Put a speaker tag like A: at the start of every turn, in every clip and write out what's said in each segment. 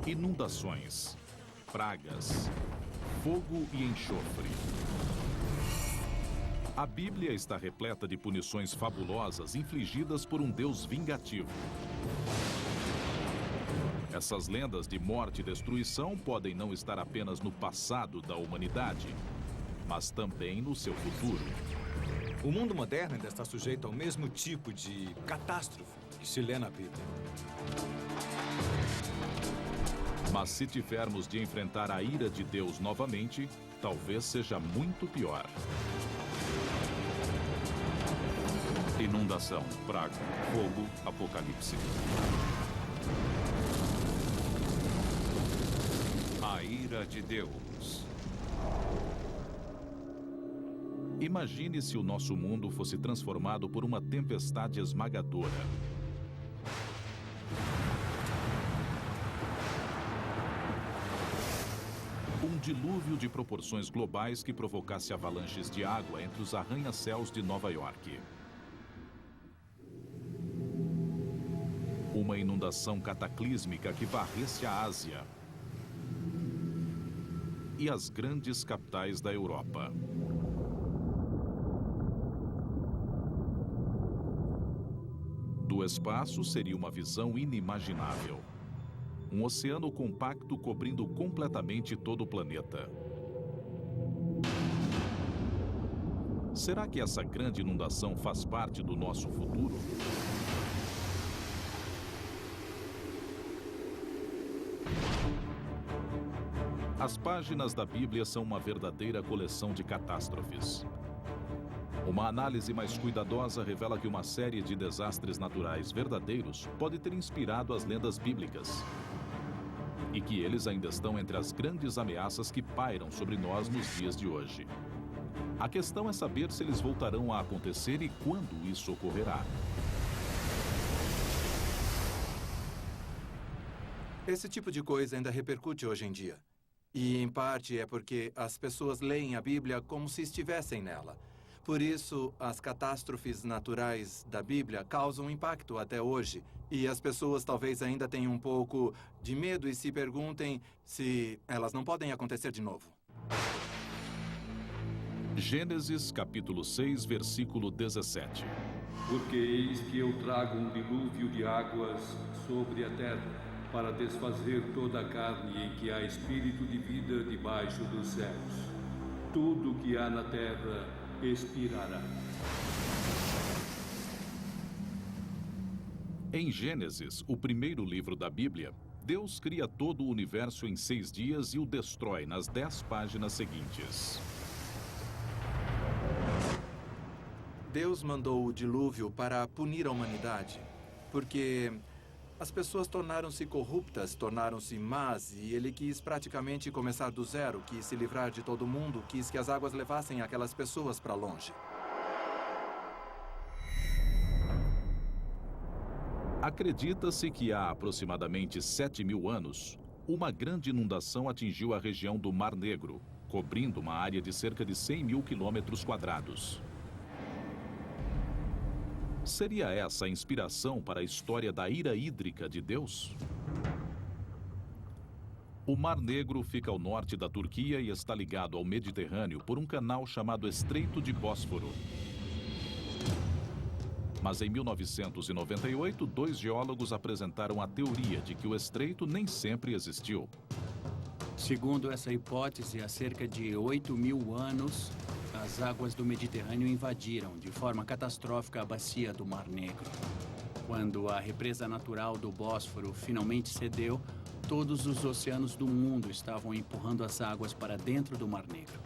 A: Inundações, pragas, fogo e enxofre. A Bíblia está repleta de punições fabulosas infligidas por um Deus vingativo. Essas lendas de morte e destruição podem não estar apenas no passado da humanidade, mas também no seu futuro.
B: O mundo moderno ainda está sujeito ao mesmo tipo de catástrofe que se lê na Bíblia.
A: Mas se tivermos de enfrentar a ira de Deus novamente, talvez seja muito pior. Inundação, praga, fogo, apocalipse.
C: A ira de Deus.
A: Imagine se o nosso mundo fosse transformado por uma tempestade esmagadora. Um dilúvio de proporções globais que provocasse avalanches de água entre os arranha-céus de Nova York. Uma inundação cataclísmica que varresse a Ásia e as grandes capitais da Europa. Do espaço seria uma visão inimaginável. Um oceano compacto cobrindo completamente todo o planeta. Será que essa grande inundação faz parte do nosso futuro? As páginas da Bíblia são uma verdadeira coleção de catástrofes. Uma análise mais cuidadosa revela que uma série de desastres naturais verdadeiros pode ter inspirado as lendas bíblicas. E que eles ainda estão entre as grandes ameaças que pairam sobre nós nos dias de hoje. A questão é saber se eles voltarão a acontecer e quando isso ocorrerá.
D: Esse tipo de coisa ainda repercute hoje em dia. E, em parte, é porque as pessoas leem a Bíblia como se estivessem nela. Por isso, as catástrofes naturais da Bíblia causam impacto até hoje. E as pessoas talvez ainda tenham um pouco de medo e se perguntem se elas não podem acontecer de novo.
A: Gênesis, capítulo 6, versículo 17.
E: Porque eis que eu trago um dilúvio de águas sobre a terra, para desfazer toda a carne em que há espírito de vida debaixo dos céus. Tudo que há na terra expirará.
A: Em Gênesis, o primeiro livro da Bíblia, Deus cria todo o universo em 6 dias e o destrói nas 10 páginas seguintes.
D: Deus mandou o dilúvio para punir a humanidade, porque as pessoas tornaram-se corruptas, tornaram-se más, e ele quis praticamente começar do zero, quis se livrar de todo mundo, quis que as águas levassem aquelas pessoas para longe.
A: Acredita-se que há aproximadamente 7.000 anos, uma grande inundação atingiu a região do Mar Negro, cobrindo uma área de cerca de 100.000 quilômetros quadrados. Seria essa a inspiração para a história da ira hídrica de Deus? O Mar Negro fica ao norte da Turquia e está ligado ao Mediterrâneo por um canal chamado Estreito de Bósforo. Mas em 1998, 2 geólogos apresentaram a teoria de que o estreito nem sempre existiu.
F: Segundo essa hipótese, há cerca de 8.000 anos, as águas do Mediterrâneo invadiram de forma catastrófica a bacia do Mar Negro. Quando a represa natural do Bósforo finalmente cedeu, todos os oceanos do mundo estavam empurrando as águas para dentro do Mar Negro.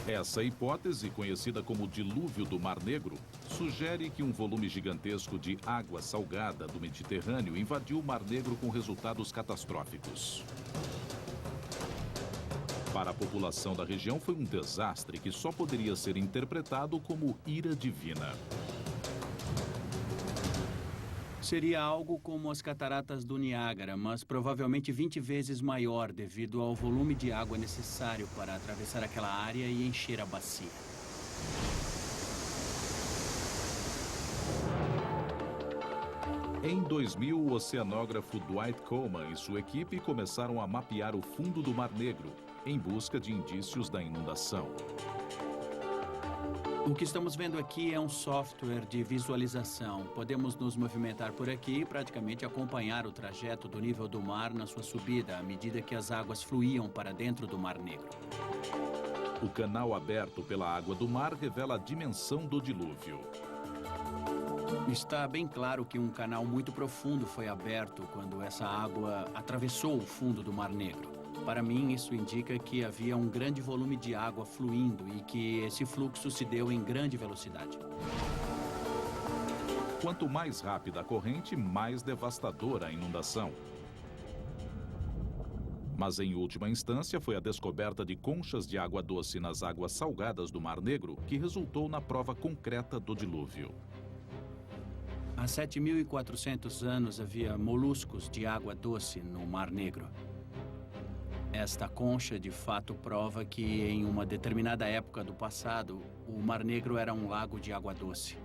A: Essa hipótese, conhecida como dilúvio do Mar Negro, sugere que um volume gigantesco de água salgada do Mediterrâneo invadiu o Mar Negro com resultados catastróficos. Para a população da região foi um desastre que só poderia ser interpretado como ira divina.
F: Seria algo como as cataratas do Niágara, mas provavelmente 20 vezes maior devido ao volume de água necessário para atravessar aquela área e encher a bacia.
A: Em 2000, o oceanógrafo Dwight Coleman e sua equipe começaram a mapear o fundo do Mar Negro, em busca de indícios da inundação.
F: O que estamos vendo aqui é um software de visualização. Podemos nos movimentar por aqui e praticamente acompanhar o trajeto do nível do mar na sua subida, à medida que as águas fluíam para dentro do Mar Negro.
A: O canal aberto pela água do mar revela a dimensão do dilúvio.
F: Está bem claro que um canal muito profundo foi aberto quando essa água atravessou o fundo do Mar Negro. Para mim, isso indica que havia um grande volume de água fluindo e que esse fluxo se deu em grande velocidade.
A: Quanto mais rápida a corrente, mais devastadora a inundação. Mas, em última instância, foi a descoberta de conchas de água doce nas águas salgadas do Mar Negro que resultou na prova concreta do dilúvio.
F: Há 7.400 anos havia moluscos de água doce no Mar Negro. Esta concha, de fato, prova que, em uma determinada época do passado, o Mar Negro era um lago de água doce.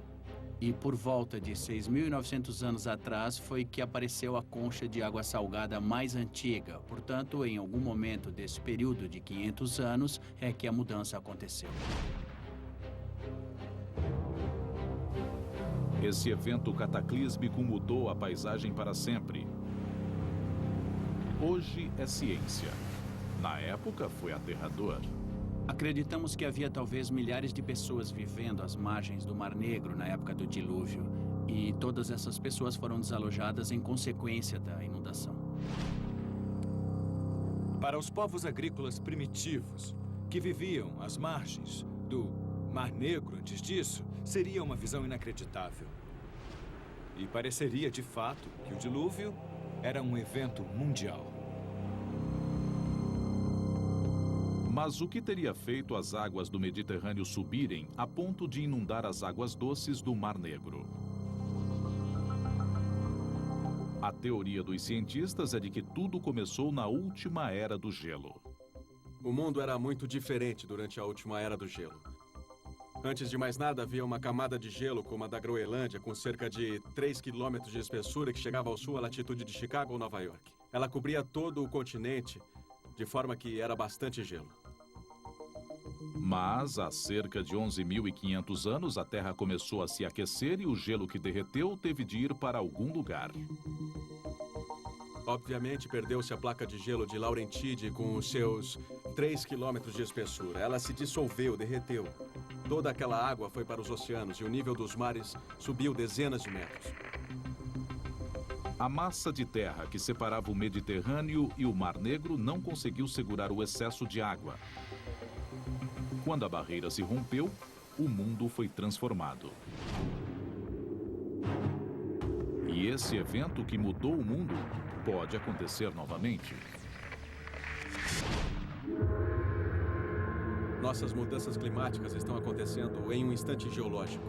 F: E por volta de 6.900 anos atrás foi que apareceu a concha de água salgada mais antiga. Portanto, em algum momento desse período de 500 anos é que a mudança aconteceu.
A: Esse evento cataclísmico mudou a paisagem para sempre. Hoje é ciência. Na época, foi aterrador.
F: Acreditamos que havia talvez milhares de pessoas vivendo às margens do Mar Negro na época do dilúvio. E todas essas pessoas foram desalojadas em consequência da inundação.
B: Para os povos agrícolas primitivos que viviam às margens do Mar Negro antes disso, seria uma visão inacreditável. E pareceria, de fato, que o dilúvio era um evento mundial.
A: Mas o que teria feito as águas do Mediterrâneo subirem a ponto de inundar as águas doces do Mar Negro? A teoria dos cientistas é de que tudo começou na última era do gelo.
G: O mundo era muito diferente durante a última era do gelo. Antes de mais nada, havia uma camada de gelo como a da Groenlândia, com cerca de 3 quilômetros de espessura, que chegava ao sul à latitude de Chicago ou Nova York. Ela cobria todo o continente, de forma que era bastante gelo.
A: Mas, há cerca de 11.500 anos, a Terra começou a se aquecer e o gelo que derreteu teve de ir para algum lugar.
G: Obviamente, perdeu-se a placa de gelo de Laurentide com os seus 3 quilômetros de espessura. Ela se dissolveu, derreteu. Toda aquela água foi para os oceanos e o nível dos mares subiu dezenas de metros.
A: A massa de terra que separava o Mediterrâneo e o Mar Negro não conseguiu segurar o excesso de água. Quando a barreira se rompeu, o mundo foi transformado. E esse evento que mudou o mundo pode acontecer novamente.
G: Nossas mudanças climáticas estão acontecendo em um instante geológico.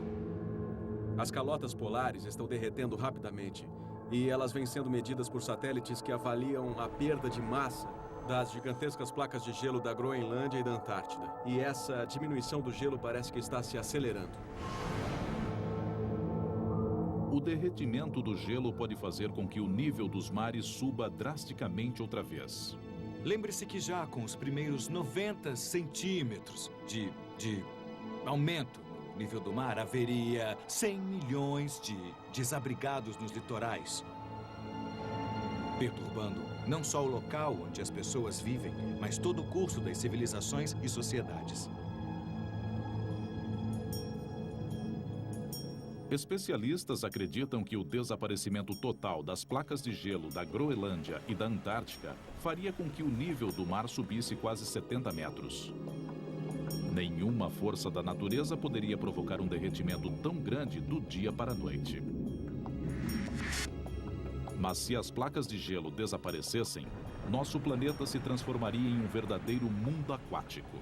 G: As calotas polares estão derretendo rapidamente e elas vêm sendo medidas por satélites que avaliam a perda de massa das gigantescas placas de gelo da Groenlândia e da Antártida. E essa diminuição do gelo parece que está se acelerando.
A: O derretimento do gelo pode fazer com que o nível dos mares suba drasticamente outra vez.
B: Lembre-se que já com os primeiros 90 centímetros de aumento no nível do mar, haveria 100 milhões de desabrigados nos litorais, perturbando não só o local onde as pessoas vivem, mas todo o curso das civilizações e sociedades.
A: Especialistas acreditam que o desaparecimento total das placas de gelo da Groenlândia e da Antártica faria com que o nível do mar subisse quase 70 metros. Nenhuma força da natureza poderia provocar um derretimento tão grande do dia para a noite. Mas se as placas de gelo desaparecessem, nosso planeta se transformaria em um verdadeiro mundo aquático.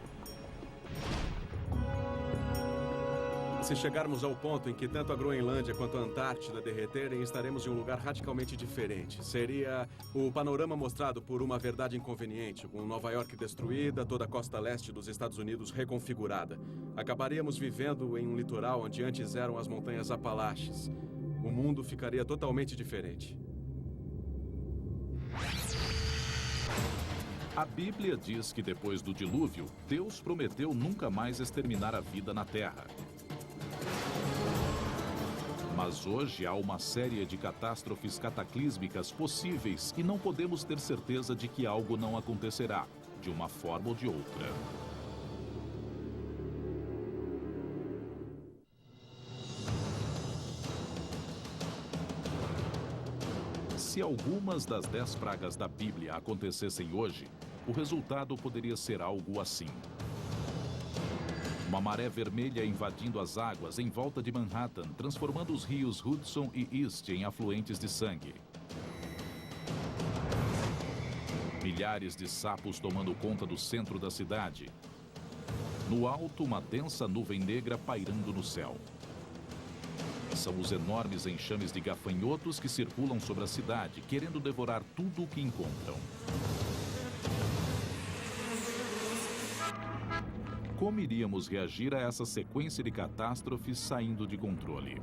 G: Se chegarmos ao ponto em que tanto a Groenlândia quanto a Antártida derreterem, estaremos em um lugar radicalmente diferente. Seria o panorama mostrado por Uma Verdade Inconveniente, com Nova York destruída, toda a costa leste dos Estados Unidos reconfigurada. Acabaríamos vivendo em um litoral onde antes eram as montanhas Apalaches. o mundo ficaria totalmente diferente.
A: A Bíblia diz que depois do dilúvio, Deus prometeu nunca mais exterminar a vida na Terra. Mas hoje há uma série de catástrofes cataclísmicas possíveis e não podemos ter certeza de que algo não acontecerá, de uma forma ou de outra. Se algumas das 10 pragas da Bíblia acontecessem hoje, o resultado poderia ser algo assim. Uma maré vermelha invadindo as águas em volta de Manhattan, transformando os rios Hudson e East em afluentes de sangue. Milhares de sapos tomando conta do centro da cidade. No alto, uma densa nuvem negra pairando no céu. São os enormes enxames de gafanhotos que circulam sobre a cidade, querendo devorar tudo o que encontram. Como iríamos reagir a essa sequência de catástrofes saindo de controle?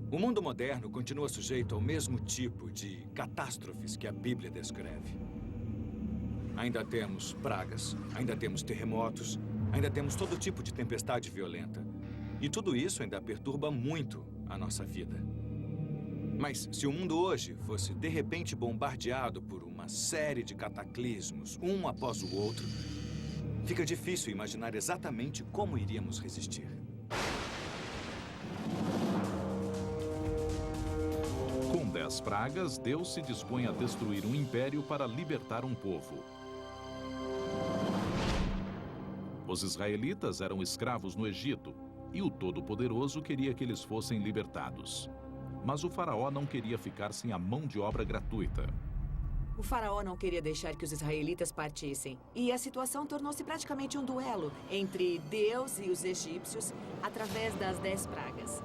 B: O mundo moderno continua sujeito ao mesmo tipo de catástrofes que a Bíblia descreve. Ainda temos pragas, ainda temos terremotos, ainda temos todo tipo de tempestade violenta. E tudo isso ainda perturba muito a nossa vida. Mas se o mundo hoje fosse de repente bombardeado por uma série de cataclismos, um após o outro, fica difícil imaginar exatamente como iríamos resistir.
A: Com 10 pragas, Deus se dispõe a destruir um império para libertar um povo. Os israelitas eram escravos no Egito, e o Todo-Poderoso queria que eles fossem libertados. Mas o faraó não queria ficar sem a mão de obra gratuita.
H: O faraó não queria deixar que os israelitas partissem. E a situação tornou-se praticamente um duelo entre Deus e os egípcios através das 10 pragas.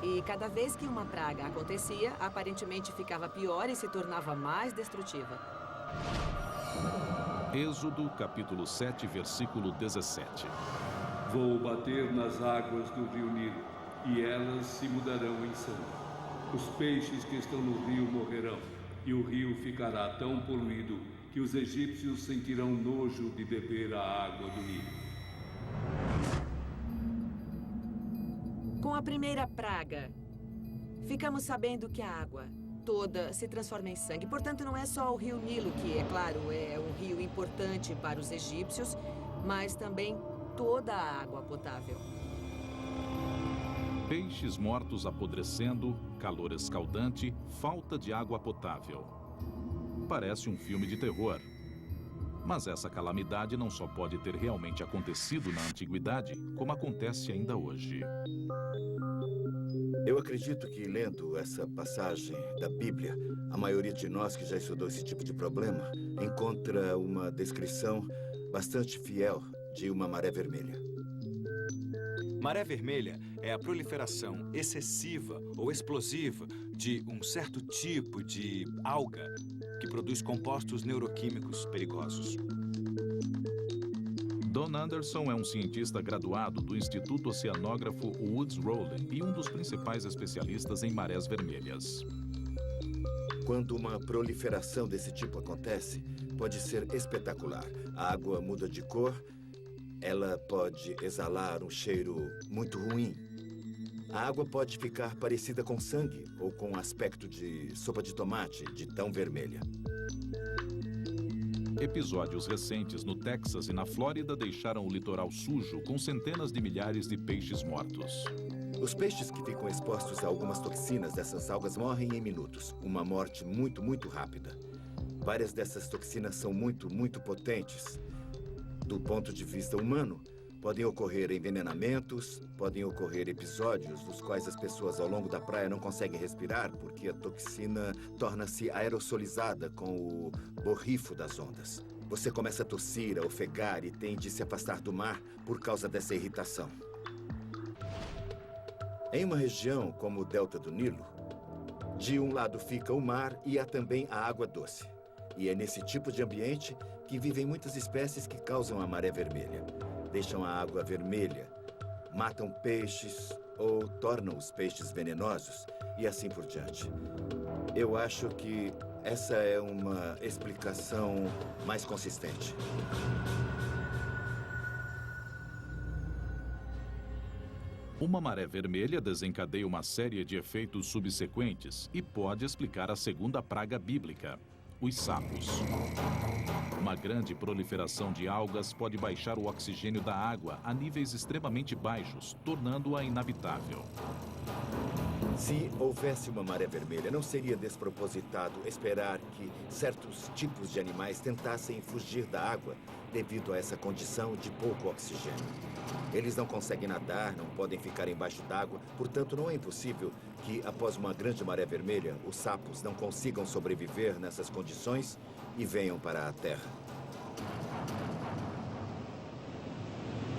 H: E cada vez que uma praga acontecia, aparentemente ficava pior e se tornava mais destrutiva.
A: Êxodo, capítulo 7, versículo 17.
E: Vou bater nas águas do rio Nilo, e elas se mudarão em sangue. Os peixes que estão no rio morrerão, e o rio ficará tão poluído que os egípcios sentirão nojo de beber a água do Nilo.
H: Com a primeira praga, ficamos sabendo que a água toda se transforma em sangue. Portanto, não é só o rio Nilo, que, é claro, é um rio importante para os egípcios, mas também toda a água potável.
A: Peixes mortos apodrecendo, calor escaldante, falta de água potável. Parece um filme de terror. Mas essa calamidade não só pode ter realmente acontecido na antiguidade, como acontece ainda hoje.
I: Eu acredito que, lendo essa passagem da Bíblia, a maioria de nós que já estudou esse tipo de problema encontra uma descrição bastante fiel de uma maré vermelha.
B: Maré vermelha é a proliferação excessiva ou explosiva de um certo tipo de alga que produz compostos neuroquímicos perigosos.
A: Don Anderson é um cientista graduado do Instituto Oceanógrafo Woods Rowley e um dos principais especialistas em marés vermelhas.
I: Quando uma proliferação desse tipo acontece, pode ser espetacular. A água muda de cor, ela pode exalar um cheiro muito ruim. A água pode ficar parecida com sangue ou com aspecto de sopa de tomate, de tão vermelha.
A: Episódios recentes no Texas e na Flórida deixaram o litoral sujo com centenas de milhares de peixes mortos.
I: Os peixes que ficam expostos a algumas toxinas dessas algas morrem em minutos. Uma morte muito rápida. Várias dessas toxinas são muito potentes. Do ponto de vista humano, podem ocorrer envenenamentos, podem ocorrer episódios dos quais as pessoas ao longo da praia não conseguem respirar porque a toxina torna-se aerosolizada com o borrifo das ondas. Você começa a tossir, a ofegar e tem de se afastar do mar por causa dessa irritação. Em uma região como o Delta do Nilo, de um lado fica o mar e há também a água doce. E é nesse tipo de ambiente que vivem muitas espécies que causam a maré vermelha. Deixam a água vermelha, matam peixes ou tornam os peixes venenosos e assim por diante. Eu acho que essa é uma explicação mais consistente.
A: Uma maré vermelha desencadeia uma série de efeitos subsequentes e pode explicar a segunda praga bíblica, os sapos. Uma grande proliferação de algas pode baixar o oxigênio da água a níveis extremamente baixos, tornando-a inabitável.
I: Se houvesse uma maré vermelha, não seria despropositado esperar que certos tipos de animais tentassem fugir da água devido a essa condição de pouco oxigênio. Eles não conseguem nadar, não podem ficar embaixo d'água, portanto não é impossível que, após uma grande maré vermelha, os sapos não consigam sobreviver nessas condições e venham para a Terra.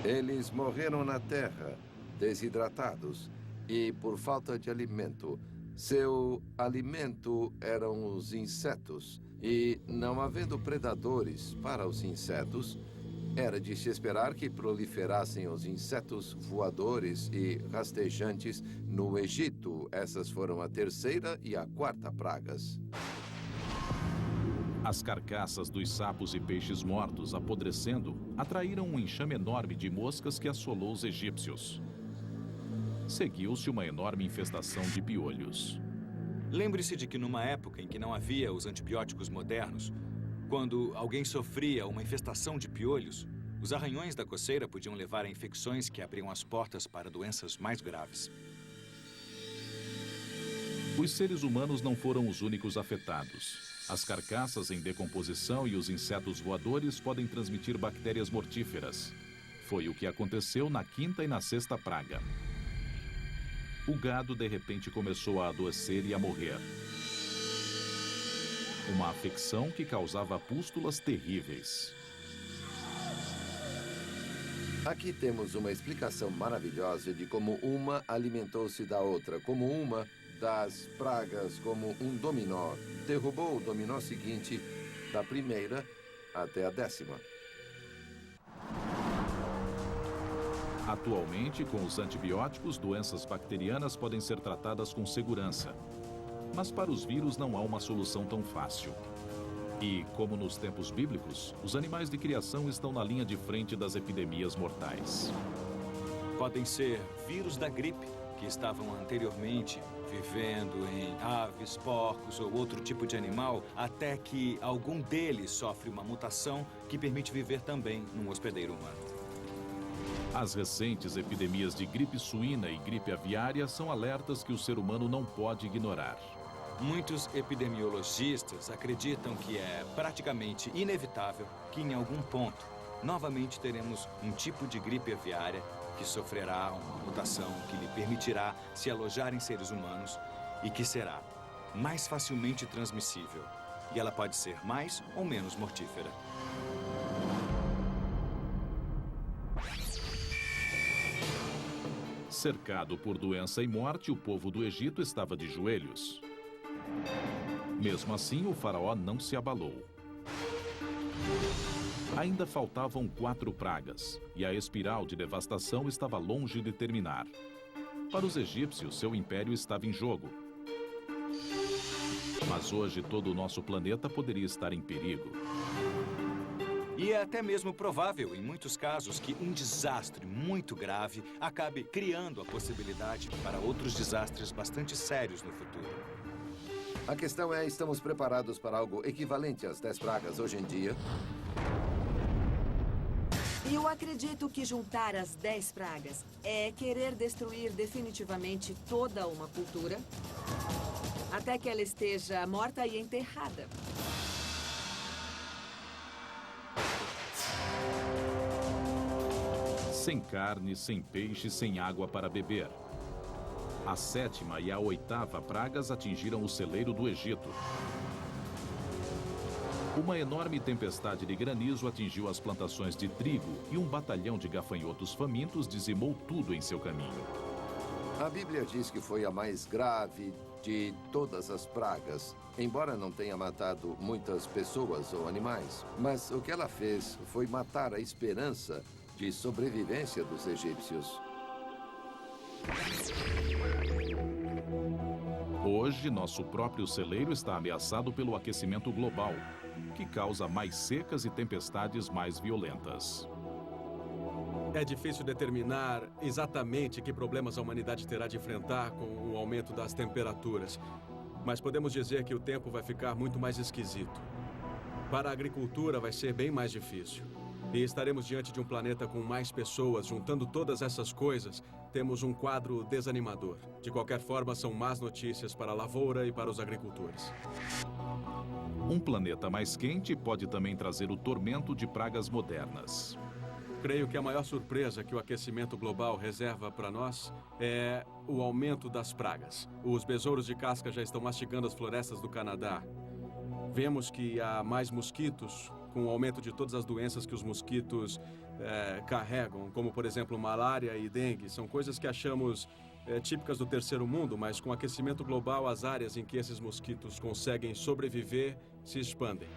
J: Eles morreram na Terra, desidratados e por falta de alimento. Seu alimento eram os insetos. E, não havendo predadores para os insetos, era de se esperar que proliferassem os insetos voadores e rastejantes no Egito. Essas foram a terceira e a quarta pragas.
A: As carcaças dos sapos e peixes mortos apodrecendo atraíram um enxame enorme de moscas que assolou os egípcios. Seguiu-se uma enorme infestação de piolhos.
B: Lembre-se de que numa época em que não havia os antibióticos modernos, quando alguém sofria uma infestação de piolhos, os arranhões da coceira podiam levar a infecções que abriam as portas para doenças mais graves.
A: Os seres humanos não foram os únicos afetados. As carcaças em decomposição e os insetos voadores podem transmitir bactérias mortíferas. Foi o que aconteceu na quinta e na sexta praga. O gado, de repente, começou a adoecer e a morrer. Uma afecção que causava pústulas terríveis.
J: Aqui temos uma explicação maravilhosa de como uma alimentou-se da outra, como uma das pragas, como um dominó, derrubou o dominó seguinte, da primeira até a 10ª.
A: Atualmente, com os antibióticos, doenças bacterianas podem ser tratadas com segurança. Mas para os vírus não há uma solução tão fácil. E, como nos tempos bíblicos, os animais de criação estão na linha de frente das epidemias mortais.
B: Podem ser vírus da gripe, que estavam anteriormente vivendo em aves, porcos ou outro tipo de animal, até que algum deles sofre uma mutação que permite viver também num hospedeiro humano.
A: As recentes epidemias de gripe suína e gripe aviária são alertas que o ser humano não pode ignorar.
B: Muitos epidemiologistas acreditam que é praticamente inevitável que, em algum ponto, novamente teremos um tipo de gripe aviária que sofrerá uma mutação que lhe permitirá se alojar em seres humanos e que será mais facilmente transmissível. E ela pode ser mais ou menos mortífera.
A: Cercado por doença e morte, o povo do Egito estava de joelhos. Mesmo assim, o faraó não se abalou. Ainda faltavam 4 pragas, e a espiral de devastação estava longe de terminar. Para os egípcios, seu império estava em jogo. Mas hoje todo o nosso planeta poderia estar em perigo.
B: E é até mesmo provável, em muitos casos, que um desastre muito grave acabe criando a possibilidade para outros desastres bastante sérios no futuro.
J: A questão é, estamos preparados para algo equivalente às 10 pragas hoje em dia?
H: Eu acredito que juntar as 10 pragas é querer destruir definitivamente toda uma cultura até que ela esteja morta e enterrada.
A: Sem carne, sem peixe, sem água para beber. A 7ª e a 8ª pragas atingiram o celeiro do Egito. Uma enorme tempestade de granizo atingiu as plantações de trigo e um batalhão de gafanhotos famintos dizimou tudo em seu caminho.
J: A Bíblia diz que foi a mais grave de todas as pragas, embora não tenha matado muitas pessoas ou animais. Mas o que ela fez foi matar a esperança de sobrevivência dos egípcios.
A: Hoje, nosso próprio celeiro está ameaçado pelo aquecimento global, que causa mais secas e tempestades mais violentas.
G: É difícil determinar exatamente que problemas a humanidade terá de enfrentar com o aumento das temperaturas. Mas podemos dizer que o tempo vai ficar muito mais esquisito. Para a agricultura vai ser bem mais difícil. E estaremos diante de um planeta com mais pessoas. Juntando todas essas coisas, temos um quadro desanimador. De qualquer forma, são más notícias para a lavoura e para os agricultores.
A: Um planeta mais quente pode também trazer o tormento de pragas modernas.
G: Creio que a maior surpresa que o aquecimento global reserva para nós é o aumento das pragas. Os besouros de casca já estão mastigando as florestas do Canadá. Vemos que há mais mosquitos, com o aumento de todas as doenças que os mosquitos carregam, como, por exemplo, malária e dengue. São coisas que achamos típicas do terceiro mundo, mas com o aquecimento global, as áreas em que esses mosquitos conseguem sobreviver se expandem.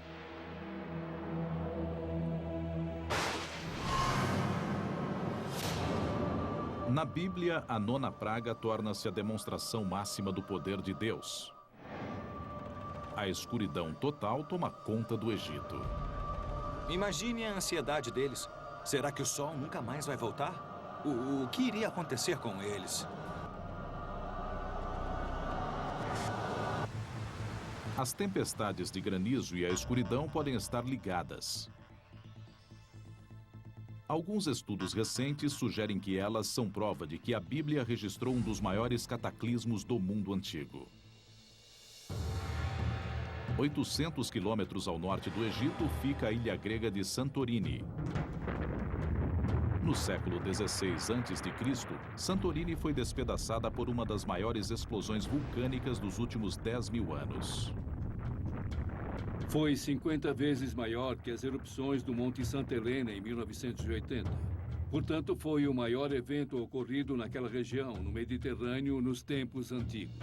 A: Na Bíblia, a 9ª praga torna-se a demonstração máxima do poder de Deus. A escuridão total toma conta do Egito.
B: Imagine a ansiedade deles. Será que o sol nunca mais vai voltar? O que iria acontecer com eles?
A: As tempestades de granizo e a escuridão podem estar ligadas. Alguns estudos recentes sugerem que elas são prova de que a Bíblia registrou um dos maiores cataclismos do mundo antigo. 800 quilômetros ao norte do Egito fica a ilha grega de Santorini. No século XVI a.C., Santorini foi despedaçada por uma das maiores explosões vulcânicas dos últimos 10.000 anos.
E: Foi 50 vezes maior que as erupções do Monte Santa Helena em 1980. Portanto, foi o maior evento ocorrido naquela região, no Mediterrâneo, nos tempos antigos.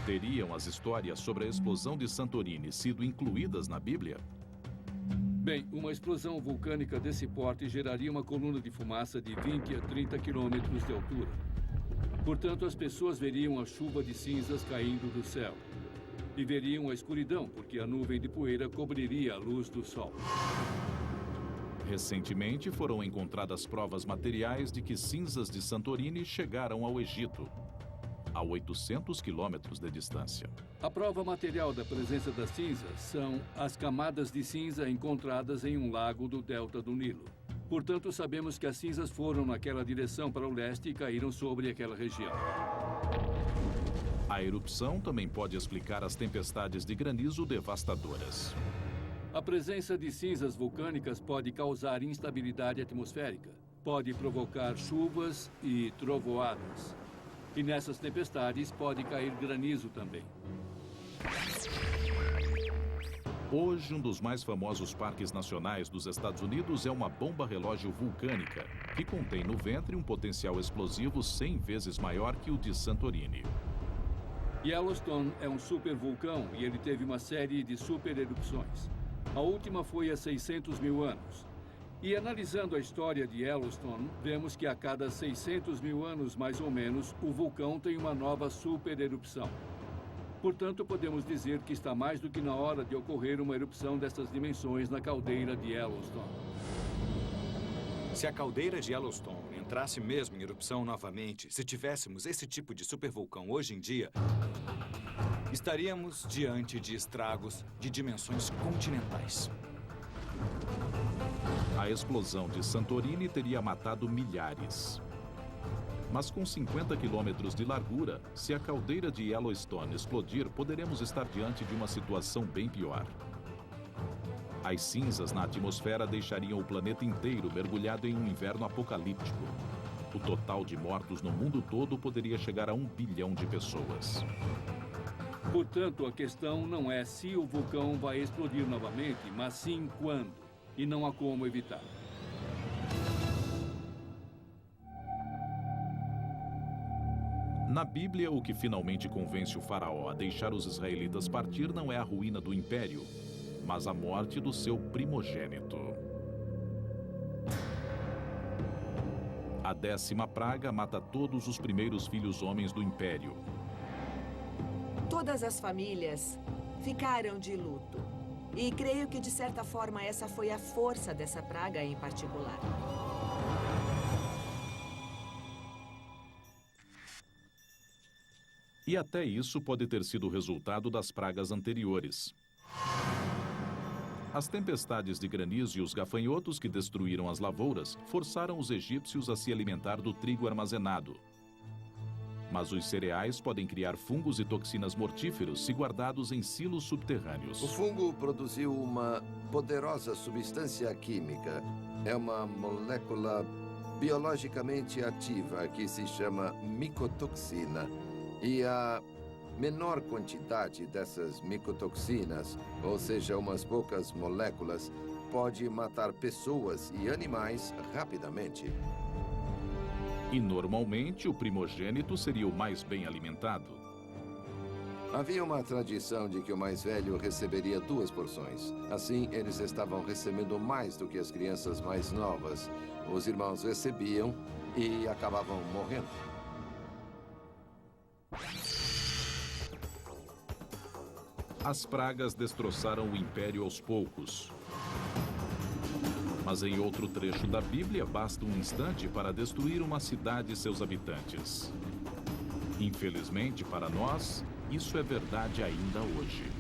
A: Teriam as histórias sobre a explosão de Santorini sido incluídas na Bíblia?
E: Bem, uma explosão vulcânica desse porte geraria uma coluna de fumaça de 20 a 30 quilômetros de altura. Portanto, as pessoas veriam a chuva de cinzas caindo do céu. E veriam a escuridão, porque a nuvem de poeira cobriria a luz do sol.
A: Recentemente foram encontradas provas materiais de que cinzas de Santorini chegaram ao Egito, a 800 quilômetros de distância.
E: A prova material da presença das cinzas são as camadas de cinza encontradas em um lago do delta do Nilo. Portanto, sabemos que as cinzas foram naquela direção para o leste e caíram sobre aquela região.
A: A erupção também pode explicar as tempestades de granizo devastadoras.
E: A presença de cinzas vulcânicas pode causar instabilidade atmosférica, pode provocar chuvas e trovoadas. E nessas tempestades pode cair granizo também.
A: Hoje, um dos mais famosos parques nacionais dos Estados Unidos é uma bomba relógio vulcânica, que contém no ventre um potencial explosivo 100 vezes maior que o de Santorini.
E: Yellowstone é um supervulcão e ele teve uma série de supererupções. A última foi há 600 mil anos. E analisando a história de Yellowstone, vemos que a cada 600 mil anos, mais ou menos, o vulcão tem uma nova supererupção. Portanto, podemos dizer que está mais do que na hora de ocorrer uma erupção dessas dimensões na caldeira de Yellowstone.
B: Se a caldeira de Yellowstone entrasse mesmo em erupção novamente, se tivéssemos esse tipo de supervulcão hoje em dia, estaríamos diante de estragos de dimensões continentais.
A: A explosão de Santorini teria matado milhares. Mas com 50 quilômetros de largura, se a caldeira de Yellowstone explodir, poderemos estar diante de uma situação bem pior. As cinzas na atmosfera deixariam o planeta inteiro mergulhado em um inverno apocalíptico. O total de mortos no mundo todo poderia chegar a 1 bilhão de pessoas.
E: Portanto, a questão não é se o vulcão vai explodir novamente, mas sim quando. E não há como evitar.
A: Na Bíblia, o que finalmente convence o faraó a deixar os israelitas partir não é a ruína do império, mas a morte do seu primogênito. A 10ª praga mata todos os primeiros filhos homens do império.
H: Todas as famílias ficaram de luto. E creio que, de certa forma, essa foi a força dessa praga em particular.
A: E até isso pode ter sido o resultado das pragas anteriores. As tempestades de granizo e os gafanhotos que destruíram as lavouras forçaram os egípcios a se alimentar do trigo armazenado. Mas os cereais podem criar fungos e toxinas mortíferos se guardados em silos subterrâneos.
J: O fungo produziu uma poderosa substância química. É uma molécula biologicamente ativa que se chama micotoxina. E a menor quantidade dessas micotoxinas, ou seja, umas poucas moléculas, pode matar pessoas e animais rapidamente.
A: E normalmente o primogênito seria o mais bem alimentado.
J: Havia uma tradição de que o mais velho receberia 2 porções. Assim, eles estavam recebendo mais do que as crianças mais novas. Os irmãos recebiam e acabavam morrendo.
A: As pragas destroçaram o império aos poucos. Mas em outro trecho da Bíblia, basta um instante para destruir uma cidade e seus habitantes. Infelizmente, para nós, isso é verdade ainda hoje.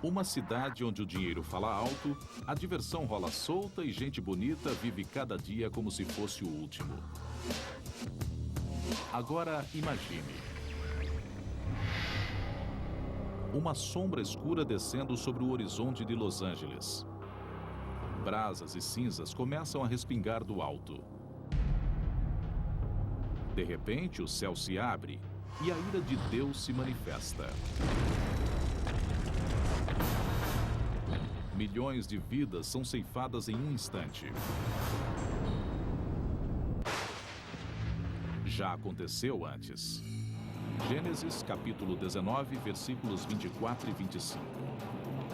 A: Uma cidade onde o dinheiro fala alto, a diversão rola solta e gente bonita vive cada dia como se fosse o último. Agora, imagine. Uma sombra escura descendo sobre o horizonte de Los Angeles. Brasas e cinzas começam a respingar do alto. De repente, o céu se abre e a ira de Deus se manifesta. Milhões de vidas são ceifadas em um instante. Já aconteceu antes. Gênesis, capítulo 19, versículos 24 e 25.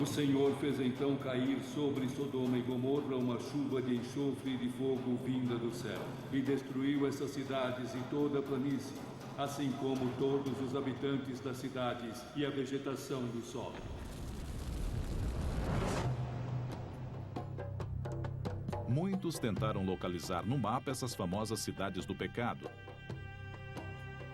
E: O Senhor fez então cair sobre Sodoma e Gomorra uma chuva de enxofre e de fogo vinda do céu, e destruiu essas cidades e toda a planície, assim como todos os habitantes das cidades e a vegetação do solo.
A: Muitos tentaram localizar no mapa essas famosas cidades do pecado.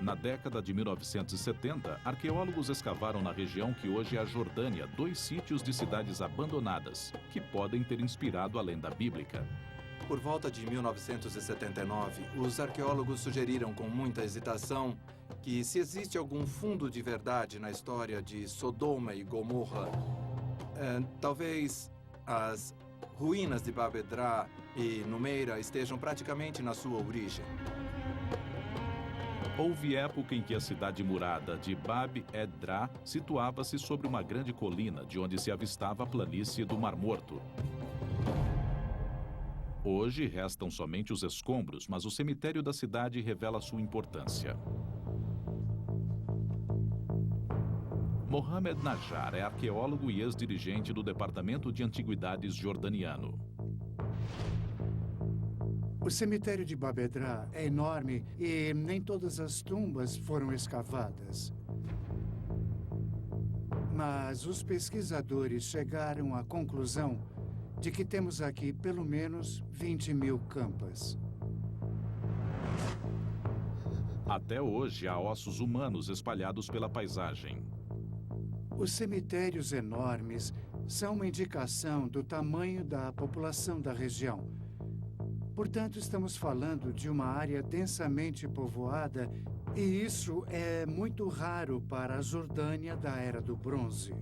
A: Na década de 1970, arqueólogos escavaram na região que hoje é a Jordânia 2 sítios de cidades abandonadas, que podem ter inspirado a lenda bíblica.
D: Por volta de 1979, os arqueólogos sugeriram com muita hesitação que, se existe algum fundo de verdade na história de Sodoma e Gomorra, talvez as ruínas de Bab Edra e Numeira estejam praticamente na sua origem.
A: Houve época em que a cidade murada de Bab Edra situava-se sobre uma grande colina, de onde se avistava a planície do Mar Morto. Hoje restam somente os escombros, mas o cemitério da cidade revela sua importância. Mohamed Najjar é arqueólogo e ex-dirigente do Departamento de Antiguidades jordaniano.
K: O cemitério de Bab Edra é enorme e nem todas as tumbas foram escavadas. Mas os pesquisadores chegaram à conclusão de que temos aqui pelo menos 20.000 campas.
A: Até hoje há ossos humanos espalhados pela paisagem.
K: Os cemitérios enormes são uma indicação do tamanho da população da região. Portanto, estamos falando de uma área densamente povoada, e isso é muito raro para a Jordânia da Era do Bronze.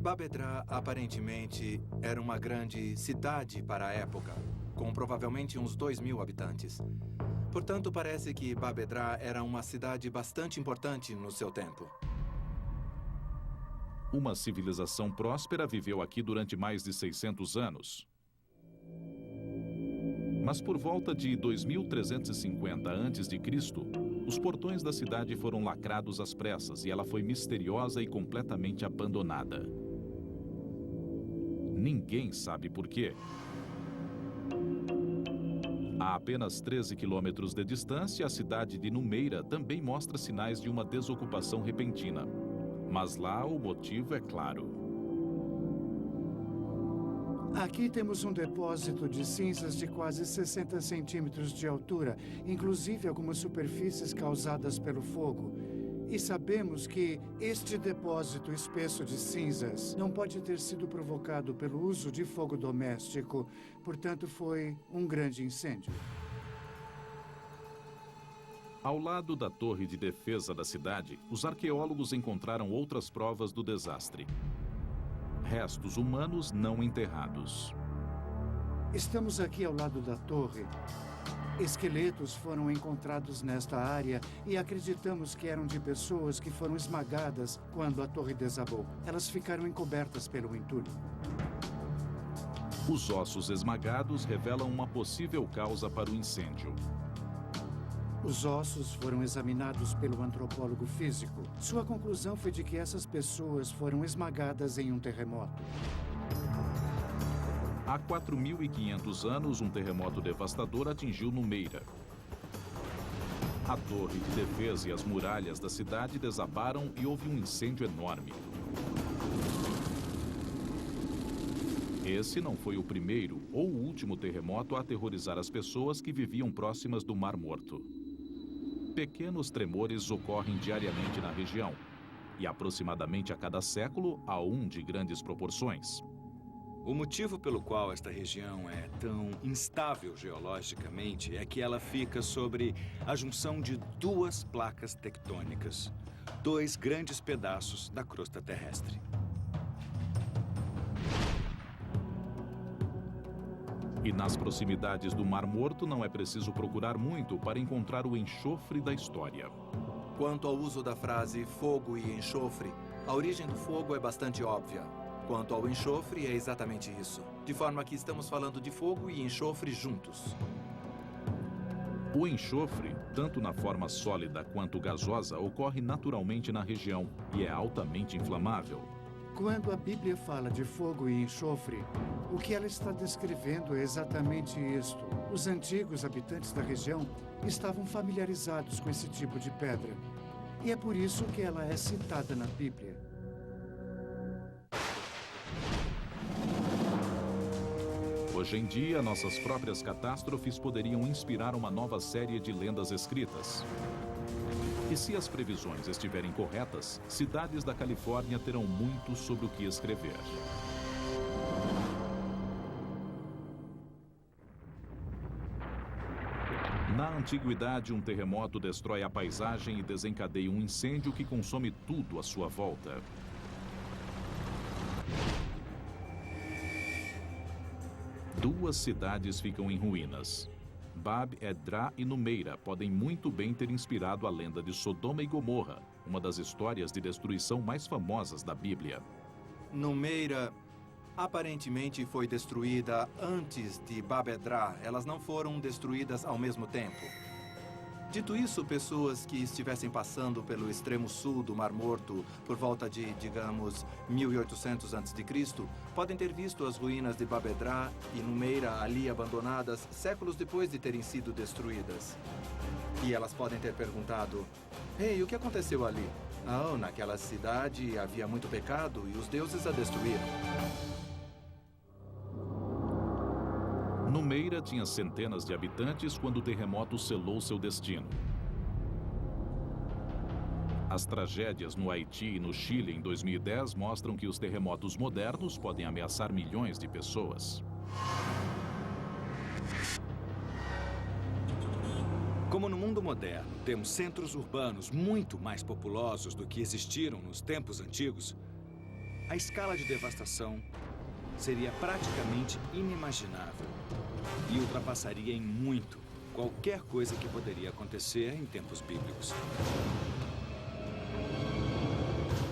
D: Bab Edra, aparentemente, era uma grande cidade para a época, com provavelmente uns 2.000 habitantes. Portanto, parece que Bab Edra era uma cidade bastante importante no seu tempo.
A: Uma civilização próspera viveu aqui durante mais de 600 anos. Mas por volta de 2350 a.C., os portões da cidade foram lacrados às pressas e ela foi misteriosa e completamente abandonada. Ninguém sabe por quê. A apenas 13 quilômetros de distância, a cidade de Numeira também mostra sinais de uma desocupação repentina. Mas lá o motivo é claro.
K: Aqui temos um depósito de cinzas de quase 60 centímetros de altura, inclusive algumas superfícies causadas pelo fogo. E sabemos que este depósito espesso de cinzas não pode ter sido provocado pelo uso de fogo doméstico, portanto foi um grande incêndio.
A: Ao lado da torre de defesa da cidade, os arqueólogos encontraram outras provas do desastre. Restos humanos não enterrados.
K: Estamos aqui ao lado da torre. Esqueletos foram encontrados nesta área e acreditamos que eram de pessoas que foram esmagadas quando a torre desabou. Elas ficaram encobertas pelo entulho.
A: Os ossos esmagados revelam uma possível causa para o incêndio.
K: Os ossos foram examinados pelo antropólogo físico. Sua conclusão foi de que essas pessoas foram esmagadas em um terremoto.
A: Há 4.500 anos, um terremoto devastador atingiu Numeira. A torre de defesa e as muralhas da cidade desabaram e houve um incêndio enorme. Esse não foi o primeiro ou o último terremoto a aterrorizar as pessoas que viviam próximas do Mar Morto. Pequenos tremores ocorrem diariamente na região, e aproximadamente a cada século há um de grandes proporções.
B: O motivo pelo qual esta região é tão instável geologicamente é que ela fica sobre a junção de duas placas tectônicas, dois grandes pedaços da crosta terrestre.
A: E nas proximidades do Mar Morto não é preciso procurar muito para encontrar o enxofre da história.
D: Quanto ao uso da frase fogo e enxofre, a origem do fogo é bastante óbvia. Quanto ao enxofre, é exatamente isso. De forma que estamos falando de fogo e enxofre juntos.
A: O enxofre, tanto na forma sólida quanto gasosa, ocorre naturalmente na região e é altamente inflamável.
K: Quando a Bíblia fala de fogo e enxofre, o que ela está descrevendo é exatamente isto. Os antigos habitantes da região estavam familiarizados com esse tipo de pedra. E é por isso que ela é citada na Bíblia.
A: Hoje em dia, nossas próprias catástrofes poderiam inspirar uma nova série de lendas escritas. E se as previsões estiverem corretas, cidades da Califórnia terão muito sobre o que escrever. Na antiguidade, um terremoto destrói a paisagem e desencadeia um incêndio que consome tudo à sua volta. Duas cidades ficam em ruínas. Bab-edrá e Numeira podem muito bem ter inspirado a lenda de Sodoma e Gomorra, uma das histórias de destruição mais famosas da Bíblia.
D: Numeira aparentemente foi destruída antes de Bab-edrá. Elas não foram destruídas ao mesmo tempo. Dito isso, pessoas que estivessem passando pelo extremo sul do Mar Morto por volta de, digamos, 1800 a.C., podem ter visto as ruínas de Bab-edrá e Numeira ali abandonadas séculos depois de terem sido destruídas. E elas podem ter perguntado: "Ei, o que aconteceu ali?" "Oh, naquela cidade havia muito pecado e os deuses a destruíram."
A: Numeira tinha centenas de habitantes quando o terremoto selou seu destino. As tragédias no Haiti e no Chile em 2010 mostram que os terremotos modernos podem ameaçar milhões de pessoas.
B: Como no mundo moderno temos centros urbanos muito mais populosos do que existiram nos tempos antigos, a escala de devastação seria praticamente inimaginável e ultrapassaria em muito qualquer coisa que poderia acontecer em tempos bíblicos.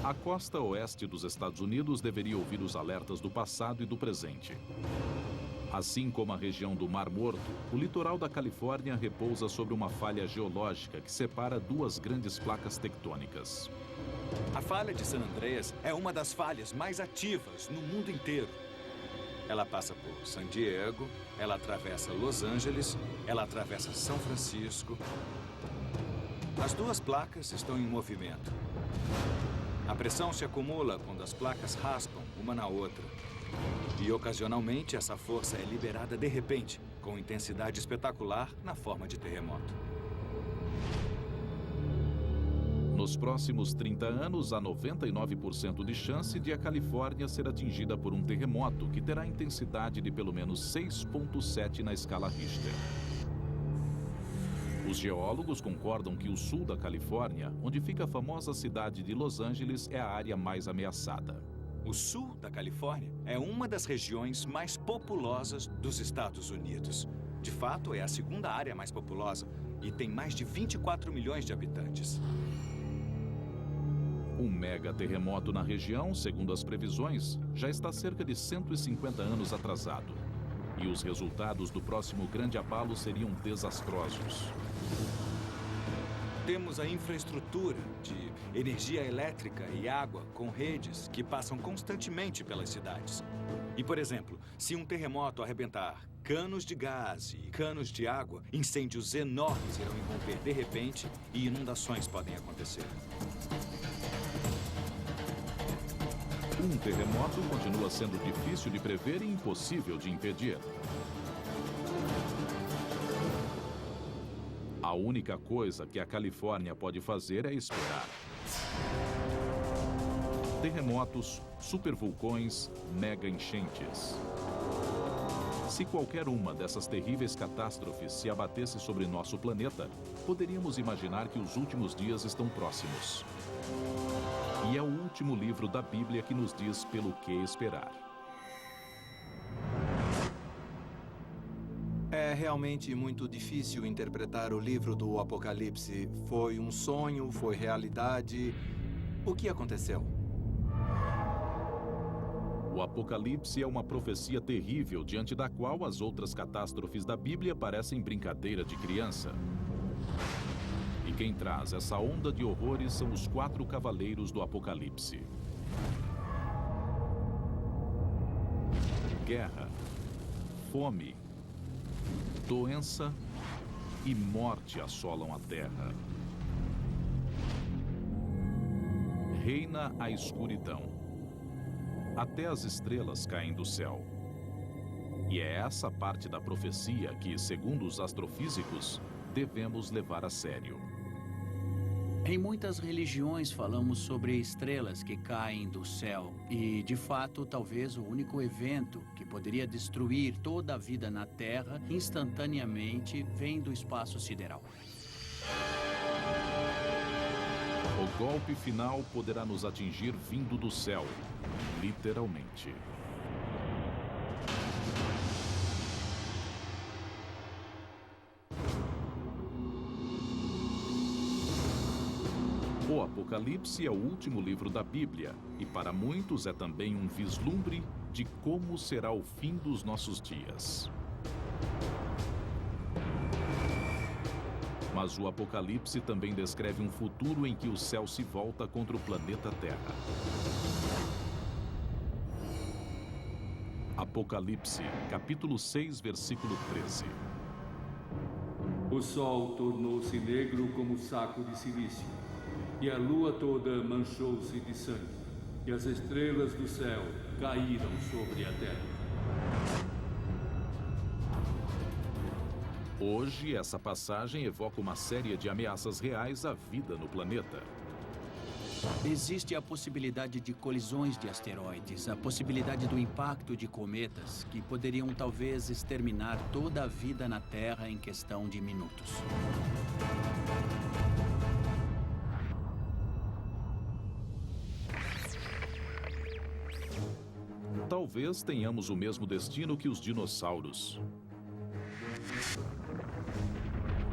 A: A costa oeste dos Estados Unidos deveria ouvir os alertas do passado e do presente. Assim como a região do Mar Morto, o litoral da Califórnia repousa sobre uma falha geológica que separa duas grandes placas tectônicas.
B: A falha de San Andreas é uma das falhas mais ativas no mundo inteiro. Ela passa por San Diego, ela atravessa Los Angeles, ela atravessa São Francisco. As duas placas estão em movimento. A pressão se acumula quando as placas raspam uma na outra. E, ocasionalmente, essa força é liberada de repente, com intensidade espetacular na forma de terremoto.
A: Nos próximos 30 anos, há 99% de chance de a Califórnia ser atingida por um terremoto que terá intensidade de pelo menos 6,7 na escala Richter. Os geólogos concordam que o sul da Califórnia, onde fica a famosa cidade de Los Angeles, é a área mais ameaçada.
B: O sul da Califórnia é uma das regiões mais populosas dos Estados Unidos. De fato, é a segunda área mais populosa e tem mais de 24 milhões de habitantes.
A: Um mega terremoto na região, segundo as previsões, já está cerca de 150 anos atrasado. E os resultados do próximo grande abalo seriam desastrosos.
B: Temos a infraestrutura de energia elétrica e água com redes que passam constantemente pelas cidades. E, por exemplo, se um terremoto arrebentar canos de gás e canos de água, incêndios enormes irão irromper de repente e inundações podem acontecer.
A: Um terremoto continua sendo difícil de prever e impossível de impedir. A única coisa que a Califórnia pode fazer é esperar. Terremotos, supervulcões, mega enchentes. Se qualquer uma dessas terríveis catástrofes se abatesse sobre nosso planeta, poderíamos imaginar que os últimos dias estão próximos. E é o último livro da Bíblia que nos diz pelo que esperar.
D: É realmente muito difícil interpretar o livro do Apocalipse. Foi um sonho? Foi realidade? O que aconteceu?
A: O Apocalipse é uma profecia terrível diante da qual as outras catástrofes da Bíblia parecem brincadeira de criança. E quem traz essa onda de horrores são os 4 cavaleiros do Apocalipse. Guerra, fome, doença e morte assolam a terra. Reina a escuridão. Até as estrelas caem do céu. E é essa parte da profecia que, segundo os astrofísicos, devemos levar a sério.
F: Em muitas religiões falamos sobre estrelas que caem do céu e, de fato, talvez o único evento que poderia destruir toda a vida na Terra instantaneamente vem do espaço sideral.
A: O golpe final poderá nos atingir vindo do céu, literalmente. O Apocalipse é o último livro da Bíblia e para muitos é também um vislumbre de como será o fim dos nossos dias. Mas o Apocalipse também descreve um futuro em que o céu se volta contra o planeta Terra. Apocalipse, capítulo 6, versículo 13.
E: O sol tornou-se negro como saco de silício, e a lua toda manchou-se de sangue, e as estrelas do céu caíram sobre a terra.
A: Hoje, essa passagem evoca uma série de ameaças reais à vida no planeta.
F: Existe a possibilidade de colisões de asteroides, a possibilidade do impacto de cometas, que poderiam talvez exterminar toda a vida na Terra em questão de minutos.
A: Talvez tenhamos o mesmo destino que os dinossauros.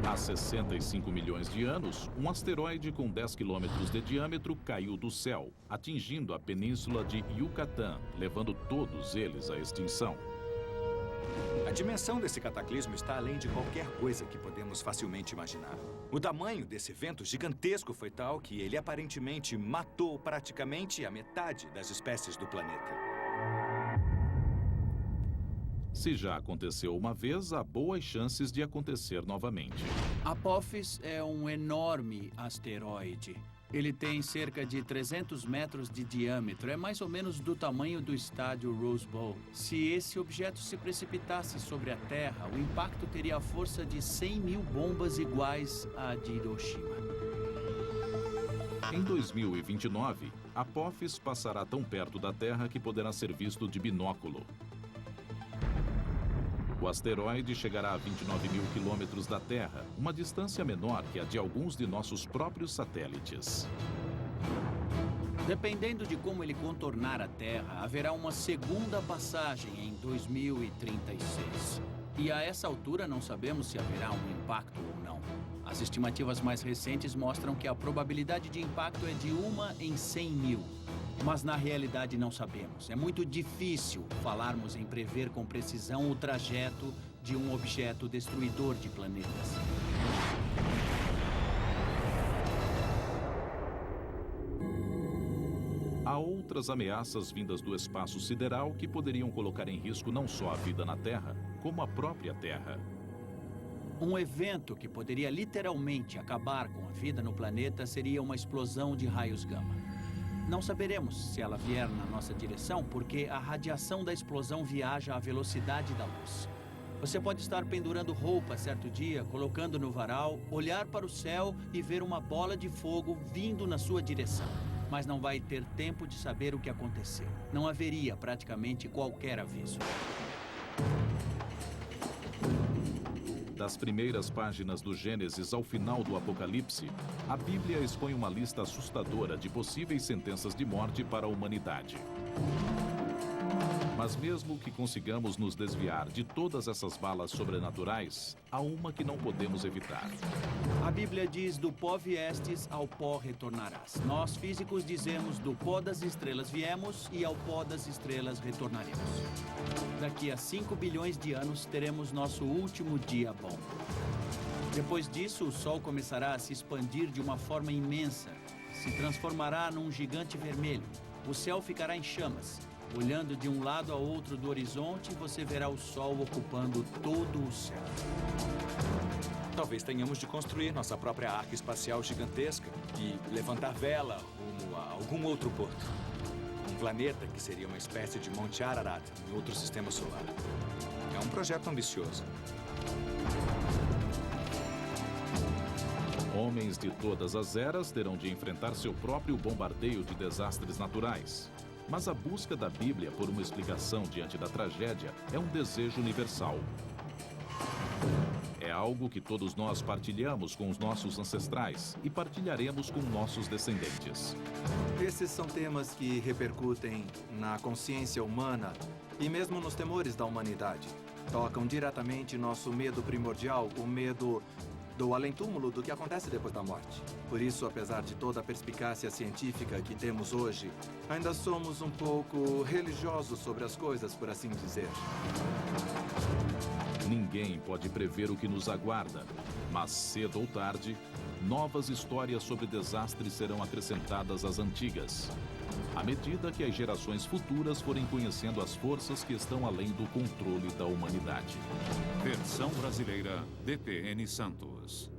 A: Há 65 milhões de anos, um asteroide com 10 quilômetros de diâmetro caiu do céu, atingindo a península de Yucatán, levando todos eles à extinção.
B: A dimensão desse cataclismo está além de qualquer coisa que podemos facilmente imaginar. O tamanho desse evento gigantesco foi tal que ele aparentemente matou praticamente a metade das espécies do planeta.
A: Se já aconteceu uma vez, há boas chances de acontecer novamente.
F: Apophis é um enorme asteroide. Ele tem cerca de 300 metros de diâmetro. É mais ou menos do tamanho do estádio Rose Bowl. Se esse objeto se precipitasse sobre a Terra, o impacto teria a força de 100 mil bombas iguais à de Hiroshima.
A: Em 2029, Apophis passará tão perto da Terra que poderá ser visto de binóculo. O asteroide chegará a 29 mil quilômetros da Terra, uma distância menor que a de alguns de nossos próprios satélites.
F: Dependendo de como ele contornar a Terra, haverá uma segunda passagem em 2036. E a essa altura não sabemos se haverá um impacto ou não. As estimativas mais recentes mostram que a probabilidade de impacto é de 1 em 100 mil. Mas na realidade não sabemos. É muito difícil falarmos em prever com precisão o trajeto de um objeto destruidor de planetas.
A: Há outras ameaças vindas do espaço sideral que poderiam colocar em risco não só a vida na Terra, como a própria Terra.
F: Um evento que poderia literalmente acabar com a vida no planeta seria uma explosão de raios gama. Não saberemos se ela vier na nossa direção porque a radiação da explosão viaja à velocidade da luz. Você pode estar pendurando roupa certo dia, colocando no varal, olhar para o céu e ver uma bola de fogo vindo na sua direção. Mas não vai ter tempo de saber o que aconteceu. Não haveria praticamente qualquer aviso.
A: Das primeiras páginas do Gênesis ao final do Apocalipse, a Bíblia expõe uma lista assustadora de possíveis sentenças de morte para a humanidade. Mas mesmo que consigamos nos desviar de todas essas balas sobrenaturais, há uma que não podemos evitar.
F: A Bíblia diz: do pó viestes, ao pó retornarás. Nós, físicos, dizemos: do pó das estrelas viemos e ao pó das estrelas retornaremos. Daqui a 5 bilhões de anos, teremos nosso último dia bom. Depois disso, o Sol começará a se expandir de uma forma imensa. Se transformará num gigante vermelho. O céu ficará em chamas. Olhando de um lado a outro do horizonte, você verá o Sol ocupando todo o céu.
B: Talvez tenhamos de construir nossa própria arca espacial gigantesca e levantar vela rumo a algum outro porto. Um planeta que seria uma espécie de Monte Ararat em outro sistema solar. É um projeto ambicioso.
A: Homens de todas as eras terão de enfrentar seu próprio bombardeio de desastres naturais. Mas a busca da Bíblia por uma explicação diante da tragédia é um desejo universal. É algo que todos nós partilhamos com os nossos ancestrais e partilharemos com nossos descendentes.
D: Esses são temas que repercutem na consciência humana e mesmo nos temores da humanidade. Tocam diretamente nosso medo primordial, o medo do além-túmulo, do que acontece depois da morte. Por isso, apesar de toda a perspicácia científica que temos hoje, ainda somos um pouco religiosos sobre as coisas, por assim dizer.
A: Ninguém pode prever o que nos aguarda, mas cedo ou tarde, novas histórias sobre desastres serão acrescentadas às antigas, à medida que as gerações futuras forem conhecendo as forças que estão além do controle da humanidade.
C: Versão brasileira, DPN Santos.